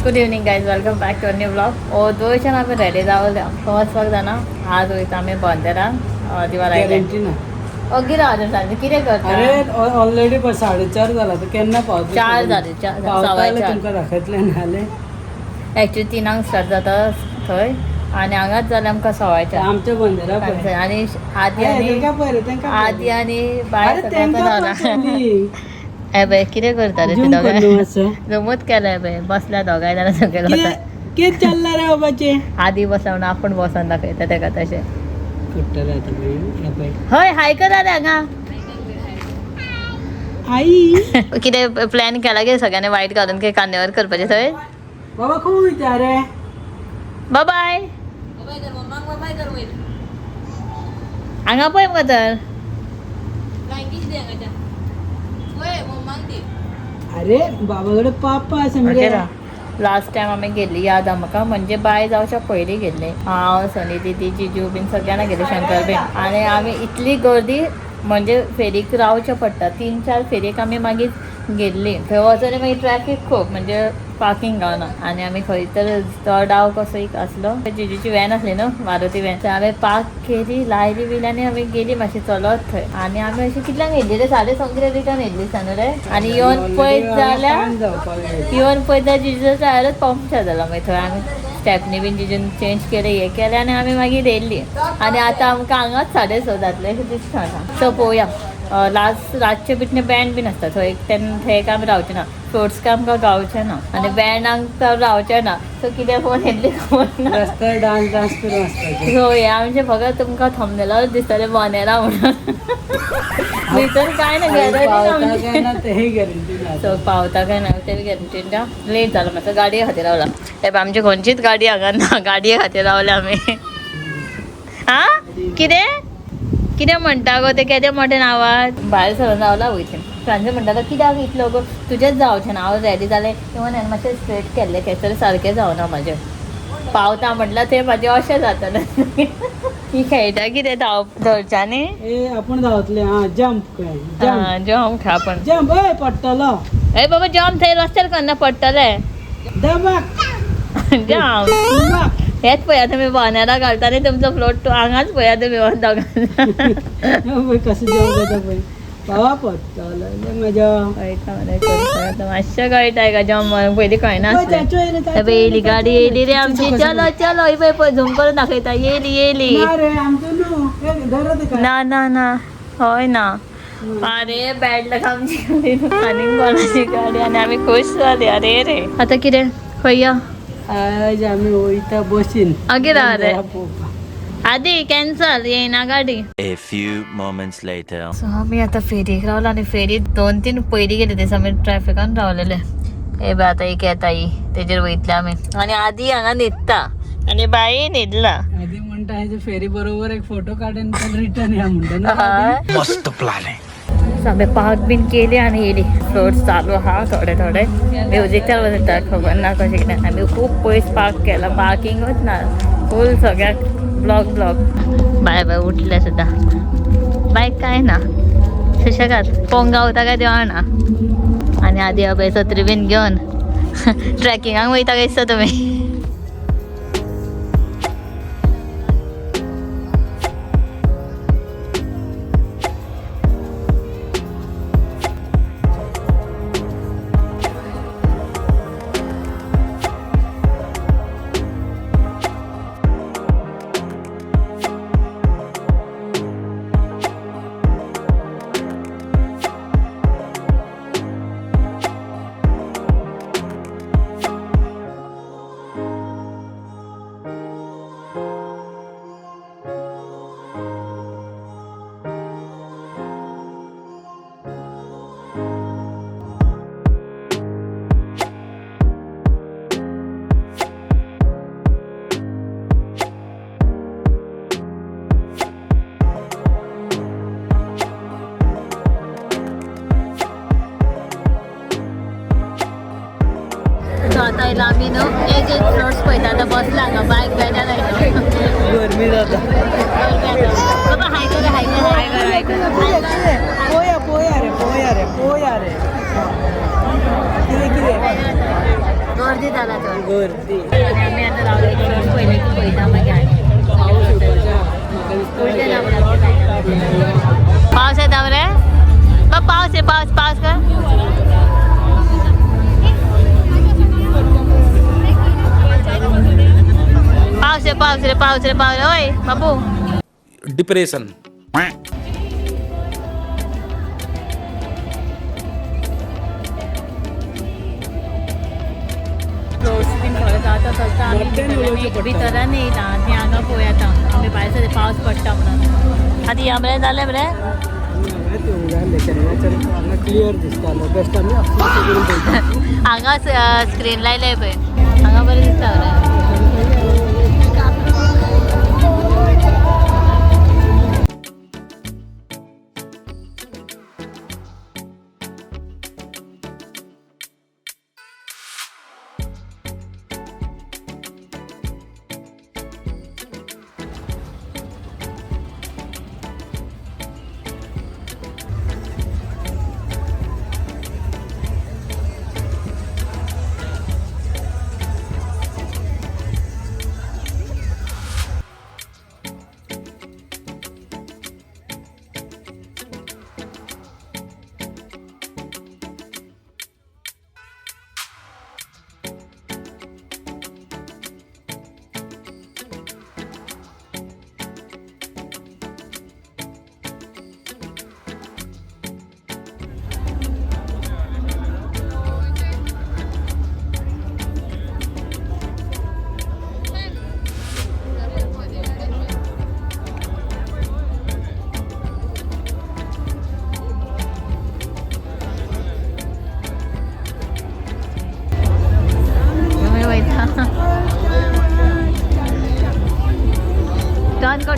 Good evening guys welcome back to new blog और दोन आम्ही रेडी जावले फर्स्ट वक्त जाना आज वयता आम्ही बंदेरा दिवाळी गॅरंटी ना ओगी रावले सांजे कितें करता अरे ऑलरेडी 4:30 जाला तर केन्ना पावता 4 जाले 4 तुमकां दाखयतले नाले एक्चुअली 3 स्टार्ट जाता थंय आणि हांगाच जाले आमकां 4:30 आमच्या बंदेरा आणि आदी आणि बाय ए बाय कितें करता रे दोगांय जमत केलें बाय बसल्या दोगांय जाल्यार सगळे कितें चल्ला रे बाबाचे आदी बसवून आपण बसोन दाखयता तेका तशें कुठला आता हय हाय करा रे हांगा आई कितें प्लॅन केला गे सगळ्यांनी वायट घालून की कान्यावर करपाचें थंय बाबा खूब विचार रे बाय बाय हांगा पळय मग तर अरे बाबाकडे पापा आसा मरे लास्ट टाइम आम्ही गेल्ली याद आहा म्हाका म्हणजे बाय जावच्या पयलीं गेल्ली हांव सनी दिदी जिजू बीन सगळ्यांना गेले शंकर बीन आनी आमी इतली गर्दी म्हणजे फेरीक रावचें पडटा 3-4 फेरीक आमी मागीर गेल्ली थंय वचोन मागीर ट्रॅफीक खूब म्हणजे पार्किंग गावना आनी आमी खंय तर तो डाव कसो एक आसलो जिजूची वॅन आसली न्हू मारुती वॅन थंय हांवें पार्क केली लायली बिली आनी आमी गेली मातशी चलत थंय आनी आमी अशी कितल्यांक येयल्ली रे 6:30 रिटर्न येयल्ली सान रे आनी येवन पळयत जाल्यार जिजूच्या टायरच पंक्चर जाला मागीर थंय आमी स्टेपनी बीन जिजून चेंज केले हे केले आनी आमी मागीर येयल्ली आनी आतां आमकां हांगाच 6:30 जातले अशें दिसता आतां सो पळोवया लास्ट रातचे बिटने बँड बीन आसता थंय थंय आमी रावचे ना फ्लोट्स आमकां गावचे ना आनी बँडांक रावचे ना सो कितें फोन येतली रस्त्यार डान्स करून आसता सो हे आमचे फकत तुमकां थंबनेलाच दिसतले बनेरा म्हणून भितर काय ना गॅरंटी सो पावता काय ना ते गॅरंटी ना लेट जालो मातसो गाडये खातीर रावला हे आमची खंयचीच गाडी हांगा ना गाडये खातीर रावले आमी हा कितें म्हणटा गो ते केदें मोठें आवाज भायर सरून रावला वयचें फ्रांचे म्हणटा कित्याक इतलो गो तुजेंच जावचें ना हांव रेडी जालें इवन हांवें मातशें स्ट्रेट केल्लें केसर सारकें जावना म्हाजें पावता म्हटल्यार तें म्हाजें अशें जातलें ही खेळटा कितें धरच्यांनी आपण धांवतले जंप जंप खा पण जंप पडटलो ए बाबा जंप थंय रस्त्यार करना पडटलें जंप हेच पळया तुमी बोनेरा घालता आनी तुमचो फ्लोट हांगाच पळया तुमी कसं जंप जाता पळय बाबा पडटलो मजा मातशें कळटाय का जंप पयलीं कळना येयली गाडी येयली रे आमची चलो चलो ही पळय झूम करून दाखयता येयली ना ना ना हय ना अरे बॅड लक आमची गाडी आनी कोणाची गाडी आनी आमी खूश जाली अरे रे आतां कितें खंय या आज आमी वयता बसीन आगे रे आदी कॅन्सल येयना गाडी A few moments later. So आमी आतां फेरीक रावला आनी फेरीत 2-3 पयलीं गेले दिसा आमी ट्रॅफिकान रावलेले हे बी आतां एक येता ही तेजेर वयतले आमी आनी आदी हांगा न्हिदता आनी बाई न्हिदला आदी म्हणटा हेजे फेरी बरोबर एक फोटो काडून रिटर्न या म्हणटा मस्त प्लॅन आहे सगळे पार्क बीन केली आणि येयली फ्लोट्स चालू आहा थोडे म्युझिक चालू जाता खबर ना कशें कितें आमी खूब पयस पार्क केला पार्किंगूच ना फूल सगळ्याक ब्लॉक बाय बाय उठले सुद्दां बायक काय ना सुशेगाद पोंग गावता काय देवाना आनी आदी अभय सत्री बीन घेवन ट्रॅकिंगाक वयता काय दिसता तुमी आता आयला आमी न्हू एक फ्लोट्स पळयता आतां बसला हांगा बायक बेजार आयलो गरमी जाता बाबा हाय कर पोया रे गर्दी जाला तर गर्दी आणि आम्ही आता रावले एक शॉर्ट पहिले की पहिला मग पाऊस पाऊस आहे त्यावर पाऊस आहे पाऊस पाऊस का पाऊस रे होय बाबू डिप्रेशन भितर नाही हांगा पळय आतां आमी भायर सर पावस पडटा म्हणून आतां या मरे जालें मरे क्लियर दिसता बेस्ट आमी हांगा स्क्रीन लायले पळय हांगा बरें दिसता मरे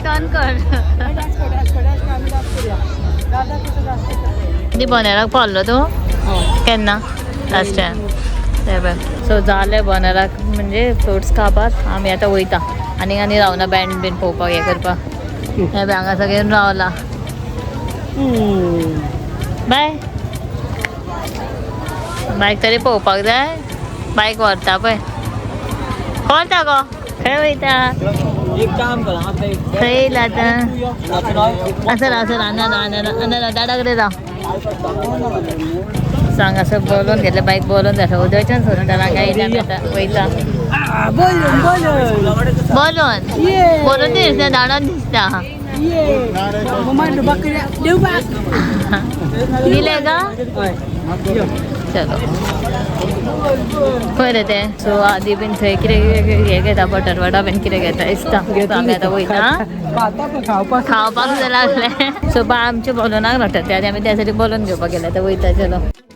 टर्न कर ती बोनेराक पावलो तूं केन्ना लास्ट टायम सो जालें बोनेराक म्हणजे फ्रुट्स खावपाक आमी आतां वयता आनी रावना बँड बीन पळोवपाक हें करपाक हे बी हांगा सगळें रावला बाय बायक तरी पळोवपाक जाय बायक व्हरता पळय व्हरता गो खंय वयता एक काम कर आता एक खंय येयला आतां असं राव दाडा कडेन राव सांग असं बोलून घेतलं बायक बोलून जाता उदयच्यान सोडून जाल्यार हांगा येयल्या आमी आतां वयता बोलून दिसता दाडान दिसता दिले का चलो बरें तें सो आदी बीन थंय कितें हें घेता बटर वडा बीन कितें घेता दिसता आमी आतां वयता खावपाक जाय लागलें सो आमचे बोलोनाक रडटा ते आमी त्या साठी बोलून घेवपाक गेले आतां वयता चलो